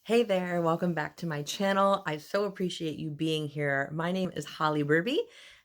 Hey there, welcome back to my channel. I so appreciate you being here. My name is Holly Burby,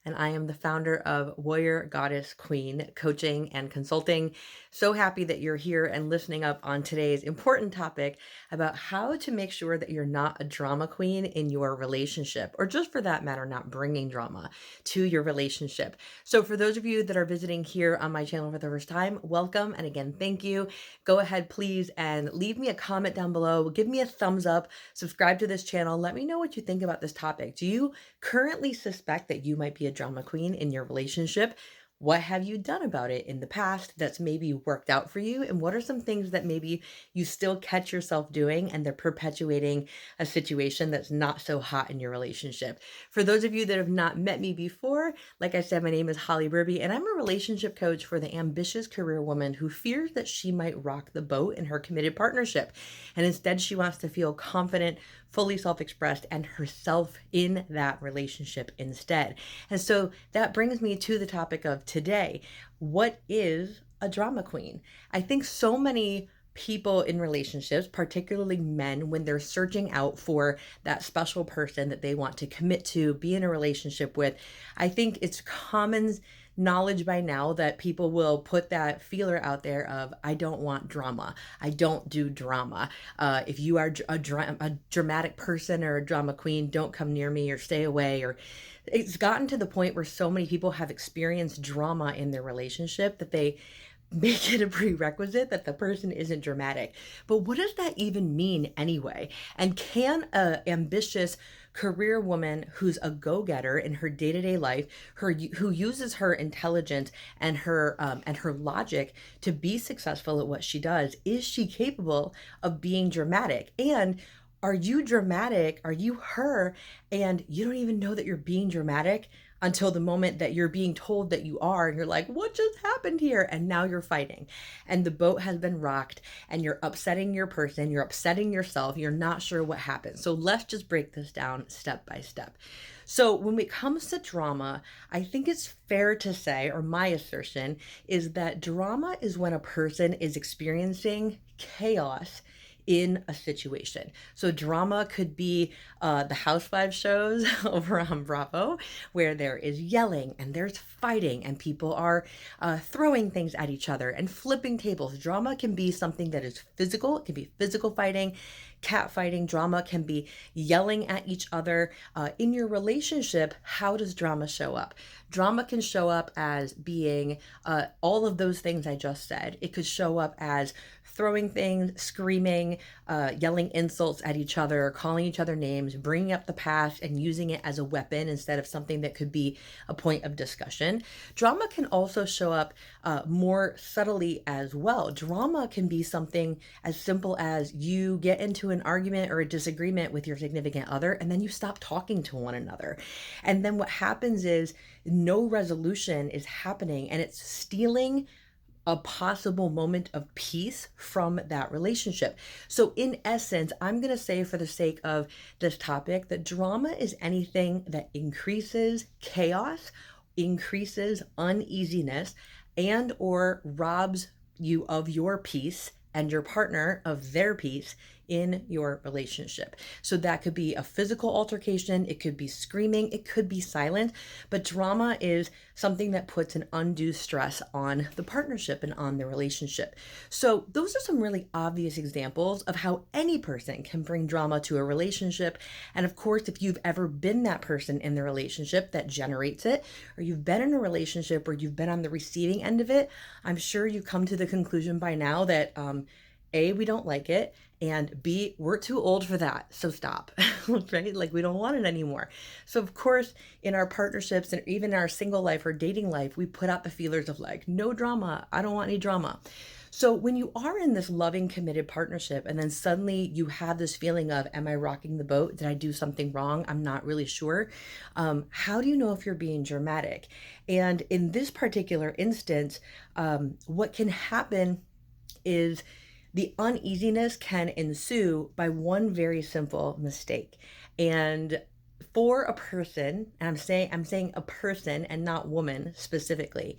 and I am the founder of Warrior Goddess Queen Coaching and Consulting. So happy that you're here and listening up on today's important topic about how to make sure that you're not a drama queen in your relationship, or just for that matter, not bringing drama to your relationship. So for those of you that are visiting here on my channel for the first time, welcome. And again, thank you. Go ahead, please, and leave me a comment down below. Give me a thumbs up, subscribe to this channel. Let me know what you think about this topic. Do you currently suspect that you might be a drama queen in your relationship? What have you done about it in the past that's maybe worked out for you? And what are some things that maybe you still catch yourself doing and they're perpetuating a situation that's not so hot in your relationship? For those of you that have not met me before, like I said, my name is Holly Burby, and I'm a relationship coach for the ambitious career woman who fears that she might rock the boat in her committed partnership. And instead, she wants to feel confident, fully self-expressed, and herself in that relationship instead. And so that brings me to the topic of today. What is a drama queen? I think so many people in relationships, particularly men, when they're searching out for that special person that they want to commit to, be in a relationship with, I think it's common knowledge by now that people will put that feeler out there of, I don't want drama. I don't do drama. If you are a dramatic person or a drama queen, don't come near me or stay away. Or it's gotten to the point where so many people have experienced drama in their relationship that they make it a prerequisite that the person isn't dramatic. But what does that even mean anyway? And can a ambitious career woman who's a go-getter in her day-to-day life, who uses her intelligence and her logic to be successful at what she does, is she capable of being dramatic? And are you dramatic? Are you her? And you don't even know that you're being dramatic until the moment that you're being told that you are, and you're like, what just happened here? And now you're fighting, and the boat has been rocked, and you're upsetting your person, you're upsetting yourself, you're not sure what happened. So let's just break this down step by step. So when it comes to drama, I think it's fair to say, or my assertion is that drama is when a person is experiencing chaos in a situation. So drama could be the Housewives shows over on Bravo, where there is yelling and there's fighting and people are throwing things at each other and flipping tables. Drama can be something that is physical. It can be physical fighting, cat fighting. Drama can be yelling at each other. In your relationship, how does drama show up? Drama can show up as being all of those things I just said. It could show up as throwing things, screaming, yelling insults at each other, calling each other names, bringing up the past and using it as a weapon instead of something that could be a point of discussion. Drama can also show up more subtly as well. Drama can be something as simple as you get into an argument or a disagreement with your significant other, and then you stop talking to one another. And then what happens is no resolution is happening, and it's stealing a possible moment of peace from that relationship. So in essence, I'm going to say, for the sake of this topic, that drama is anything that increases chaos, increases uneasiness, and or robs you of your peace and your partner of their peace in your relationship. So that could be a physical altercation, it could be screaming, it could be silent, but drama is something that puts an undue stress on the partnership and on the relationship. So those are some really obvious examples of how any person can bring drama to a relationship. And of course, if you've ever been that person in the relationship that generates it, or you've been in a relationship where you've been on the receiving end of it, I'm sure you come to the conclusion by now that A, we don't like it, and B, we're too old for that, so stop, right? Like, we don't want it anymore. So of course, in our partnerships and even in our single life or dating life, we put out the feelers of like, no drama, I don't want any drama. So when you are in this loving, committed partnership, and then suddenly you have this feeling of, am I rocking the boat? Did I do something wrong? I'm not really sure. How do you know if you're being dramatic? And in this particular instance, what can happen is the uneasiness can ensue by one very simple mistake. And for a person, and I'm saying a person and not woman specifically,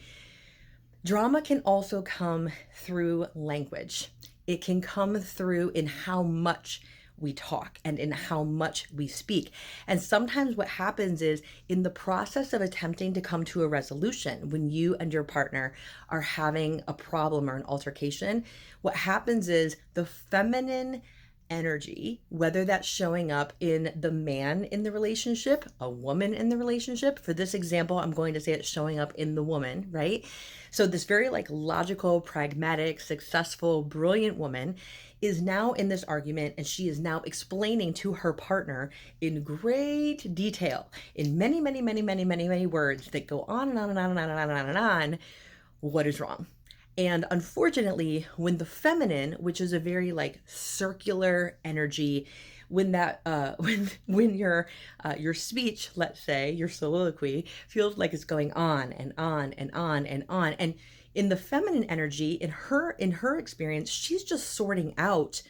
drama can also come through language. It can come through in how much we talk and in how much we speak. And sometimes what happens is in the process of attempting to come to a resolution, when you and your partner are having a problem or an altercation, what happens is the feminine energy, whether that's showing up in the man in the relationship, a woman in the relationship. For this example, I'm going to say it's showing up in the woman, right? So this very like logical, pragmatic, successful, brilliant woman is now in this argument, and she is now explaining to her partner in great detail, in many, many, many, many, many, many words that go on and on and on and on and on and on and on, what is wrong. And unfortunately, when the feminine, which is a very like circular energy, when that when your speech, let's say your soliloquy, feels like it's going on and on and on and on, and in the feminine energy, in her experience, she's just sorting out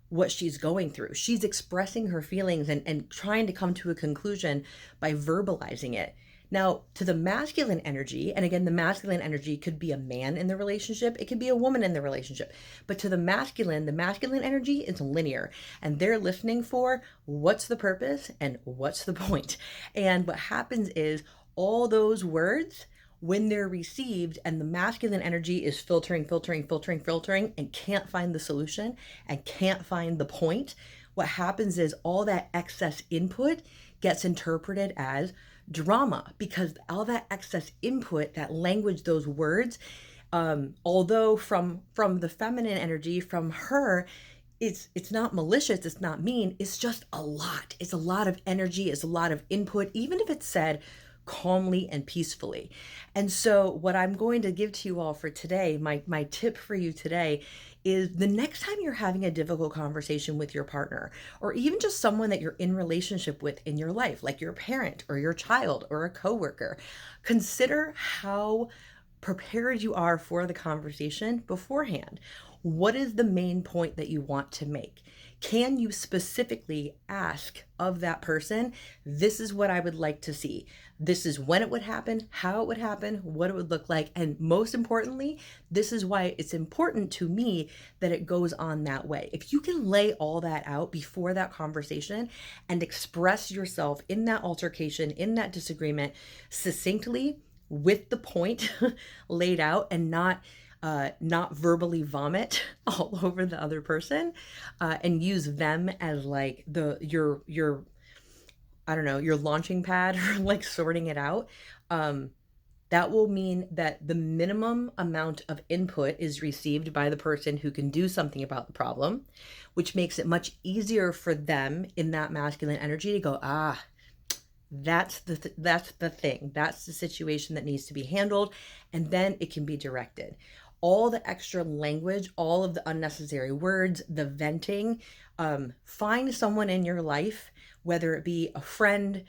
what she's going through. She's expressing her feelings and trying to come to a conclusion by verbalizing it. Now, to the masculine energy, and again, the masculine energy could be a man in the relationship, it could be a woman in the relationship. But to the masculine energy is linear, and they're listening for what's the purpose and what's the point. And what happens is all those words, when they're received and the masculine energy is filtering, and can't find the solution and can't find the point, what happens is all that excess input gets interpreted as drama, because all that excess input, that language, those words, although from the feminine energy, from her, it's not malicious, it's not mean, it's just a lot. It's a lot of energy, it's a lot of input, even if it's said calmly and peacefully. And so what I'm going to give to you all for today, my tip for you today, is the next time you're having a difficult conversation with your partner, or even just someone that you're in relationship with in your life, like your parent or your child or a coworker, consider how prepared you are for the conversation beforehand. What is the main point that you want to make? Can you specifically ask of that person, this is what I would like to see. This is when it would happen, how it would happen, what it would look like. And most importantly, this is why it's important to me that it goes on that way. If you can lay all that out before that conversation and express yourself in that altercation, in that disagreement succinctly, with the point laid out, and not verbally vomit all over the other person, and use them as like your I don't know, your launching pad or like sorting it out. That will mean that the minimum amount of input is received by the person who can do something about the problem, which makes it much easier for them in that masculine energy to go, that's the thing. That's the situation that needs to be handled, and then it can be directed. All the extra language, all of the unnecessary words, the venting, find someone in your life, whether it be a friend,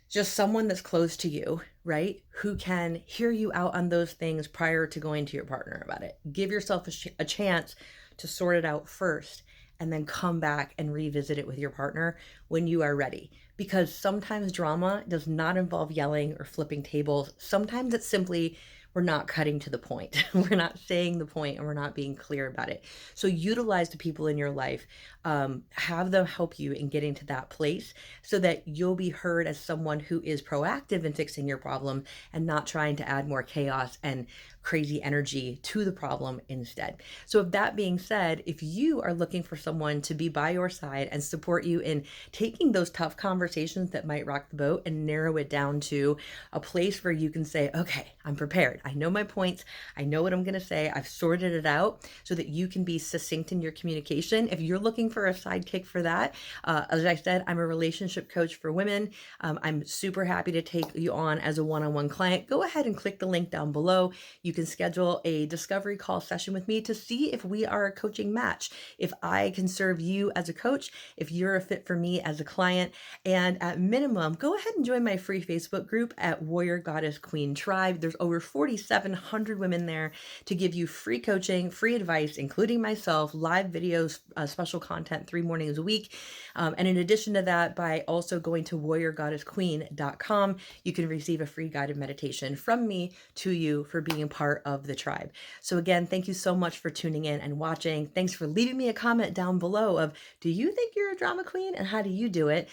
just someone that's close to you, right? Who can hear you out on those things prior to going to your partner about it. Give yourself a chance to sort it out first, and then come back and revisit it with your partner when you are ready. Because sometimes drama does not involve yelling or flipping tables. Sometimes it's simply we're not cutting to the point. We're not saying the point, and we're not being clear about it. So utilize the people in your life, have them help you in getting to that place so that you'll be heard as someone who is proactive in fixing your problem and not trying to add more chaos and crazy energy to the problem instead. So with that being said, if you are looking for someone to be by your side and support you in taking those tough conversations that might rock the boat and narrow it down to a place where you can say, okay, I'm prepared. I know my points. I know what I'm going to say. I've sorted it out so that you can be succinct in your communication. If you're looking for a sidekick for that, as I said, I'm a relationship coach for women. I'm super happy to take you on as a one-on-one client. Go ahead and click the link down below. You can schedule a discovery call session with me to see if we are a coaching match, if I can serve you as a coach, if you're a fit for me as a client. And at minimum, go ahead and join my free Facebook group at Warrior Goddess Queen Tribe. There's over 4,700 women there to give you free coaching, free advice, including myself, live videos, special content content 3 mornings a week. And in addition to that, by also going to warriorgoddessqueen.com, you can receive a free guided meditation from me to you for being part of the tribe. So again, thank you so much for tuning in and watching. Thanks for leaving me a comment down below of, do you think you're a drama queen and how do you do it?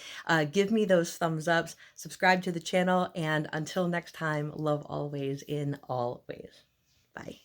Give me those thumbs ups, subscribe to the channel, and until next time, love always in all ways. Bye.